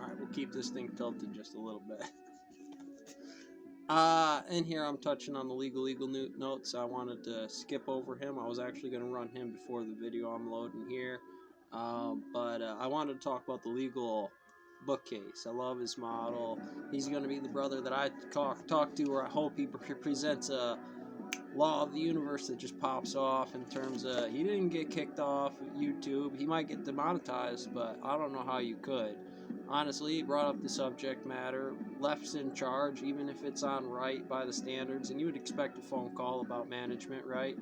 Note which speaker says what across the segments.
Speaker 1: Alright, we'll keep this thing tilted just a little bit. In here I'm touching on the legal notes. I wanted to skip over him. I was actually going to run him before the video I'm loading here. But I wanted to talk about the legal bookcase. I love his model. He's going to be the brother that I talk to, or I hope he presents a law of the universe that just pops off in terms of he didn't get kicked off YouTube. He might get demonetized, but I don't know how you could. Honestly, he brought up the subject matter. Left's in charge, even if it's on right by the standards, and you would expect a phone call about management, right?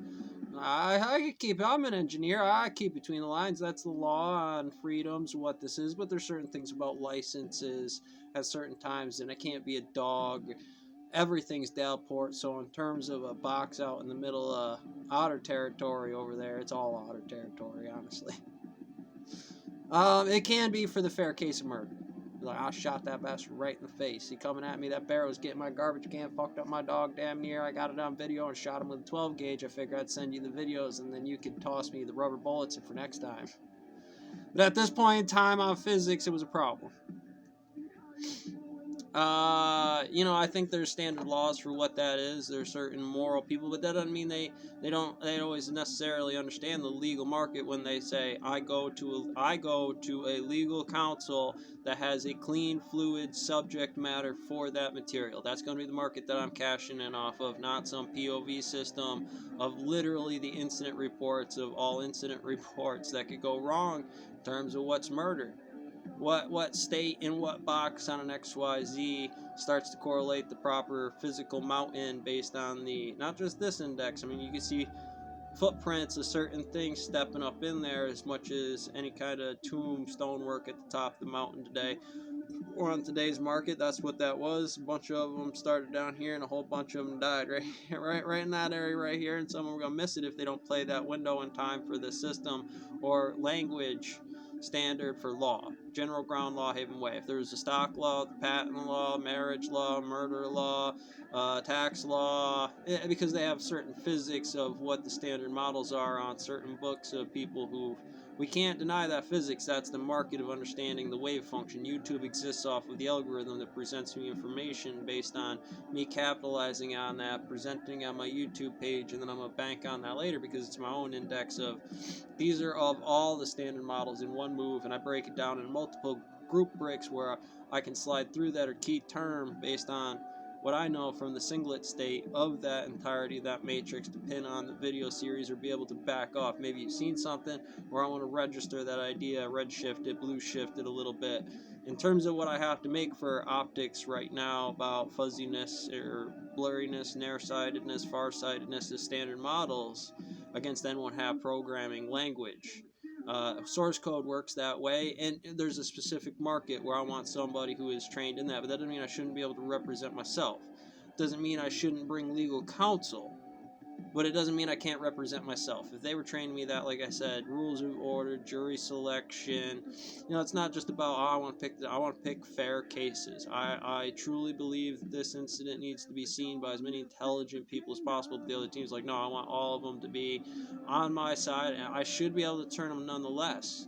Speaker 1: I keep. I'm an engineer. I keep between the lines. That's the law on freedoms, what this is. But there's certain things about licenses at certain times, and it can't be a dog. Everything's Dalport. So in terms of a box out in the middle of otter territory over there, it's all otter territory, honestly. It can be for the fair case of murder. Like, I shot that bastard right in the face. He coming at me. That bear was getting my garbage can, fucked up my dog damn near. I got it on video and shot him with a 12 gauge. I figured I'd send you the videos and then you could toss me the rubber bullets for next time. But at this point in time on physics, it was a problem. I think there's standard laws for what that is. There's certain moral people, but that doesn't mean they don't always necessarily understand the legal market when they say I go to a legal counsel that has a clean, fluid subject matter for that material. That's going to be the market that I'm cashing in off of, not some POV system of literally the incident reports of all incident reports that could go wrong in terms of what's murder. What state in what box on an XYZ starts to correlate the proper physical mountain based on the, not just this index. I mean, you can see footprints of certain things stepping up in there as much as any kind of tombstone work at the top of the mountain today. Or on today's market, that's what that was. A bunch of them started down here and a whole bunch of them died right in that area right here, and some of them are going to miss it if they don't play that window in time for the system or language standard for law. General ground law, Haven Way. If there's a stock law, the patent law, marriage law, murder law, tax law, because they have certain physics of what the standard models are on certain books of people who, we can't deny that physics. That's the market of understanding the wave function. YouTube exists off of the algorithm that presents me information based on me capitalizing on that, presenting on my YouTube page, and then I'm going to bank on that later because it's my own index of these are of all the standard models in one move, and I break it down in multiple group breaks where I can slide through that or key term based on what I know from the singlet state of that entirety of that matrix to pin on the video series or be able to back off. Maybe you've seen something where I want to register that idea, red shift it, blue shift it a little bit. In terms of what I have to make for optics right now about fuzziness or blurriness, nearsightedness, farsightedness as standard models against N1/2 programming language. Source code works that way, and there's a specific market where I want somebody who is trained in that, but that doesn't mean I shouldn't be able to represent myself. Doesn't mean I shouldn't bring legal counsel, but it doesn't mean I can't represent myself. If they were training me that, like I said, rules of order, jury selection, it's not just about, I want to pick fair cases. I truly believe that this incident needs to be seen by as many intelligent people as possible. But the other team's like, no, I want all of them to be on my side, and I should be able to turn them nonetheless.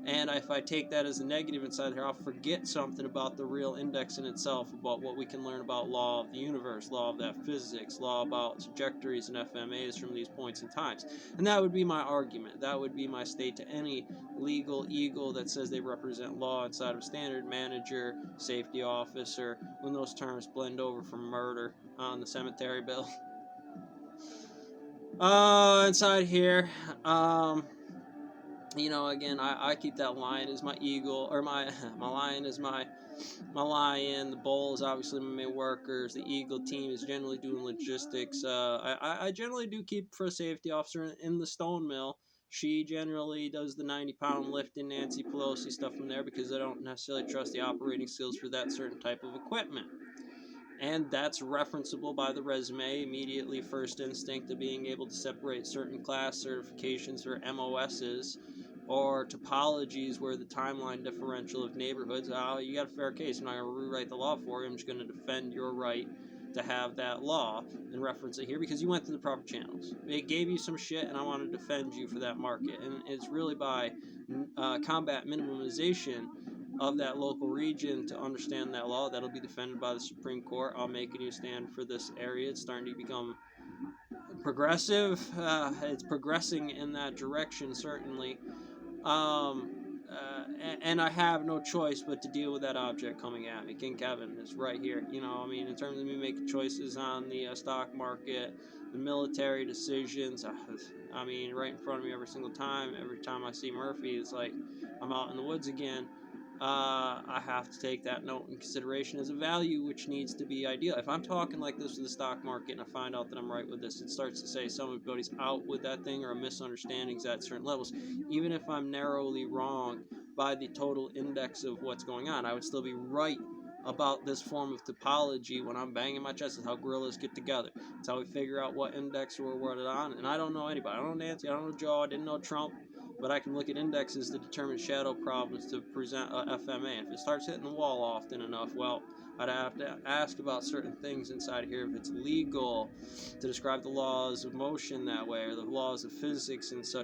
Speaker 1: And if I take that as a negative inside here, I'll forget something about the real index in itself, about what we can learn about law of the universe, law of that physics, law about trajectories and FMAs from these points in times. And that would be my argument. That would be my state to any legal eagle that says they represent law inside of standard, manager, safety officer, when those terms blend over from murder on the cemetery bill. Inside here, again, I keep that lion as my eagle, or my lion is my lion. The bull is obviously my main workers. The eagle team is generally doing logistics. I generally do keep for a safety officer in the stone mill. She generally does the 90-pound lifting, Nancy Pelosi stuff from there because I don't necessarily trust the operating skills for that certain type of equipment. And that's referenceable by the resume, immediately first instinct of being able to separate certain class certifications for MOSs or topologies where the timeline differential of neighborhoods, you got a fair case. I'm not going to rewrite the law for you. I'm just going to defend your right to have that law and reference it here because you went through the proper channels. It gave you some shit, and I want to defend you for that market. And it's really by combat minimization of that local region to understand that law. That'll be defended by the Supreme Court. I'll make a new stand for this area. It's starting to become progressive. It's progressing in that direction, certainly. And I have no choice but to deal with that object coming at me. King Kevin is right here. I mean, in terms of me making choices on the stock market, the military decisions, I mean, right in front of me every single time. Every time I see Murphy, it's like I'm out in the woods again. I have to take that note in consideration as a value which needs to be ideal. If I'm talking like this with the stock market and I find out that I'm right with this, it starts to say somebody's out with that thing or a misunderstanding's at certain levels. Even if I'm narrowly wrong by the total index of what's going on, I would still be right about this form of topology when I'm banging my chest. Is how gorillas get together. It's how we figure out what index we're on. And I don't know anybody. I don't know Nancy. I don't know Joe. I didn't know Trump. But I can look at indexes to determine shadow problems to present a FMA. And if it starts hitting the wall often enough, well, I'd have to ask about certain things inside here. If it's legal to describe the laws of motion that way or the laws of physics and such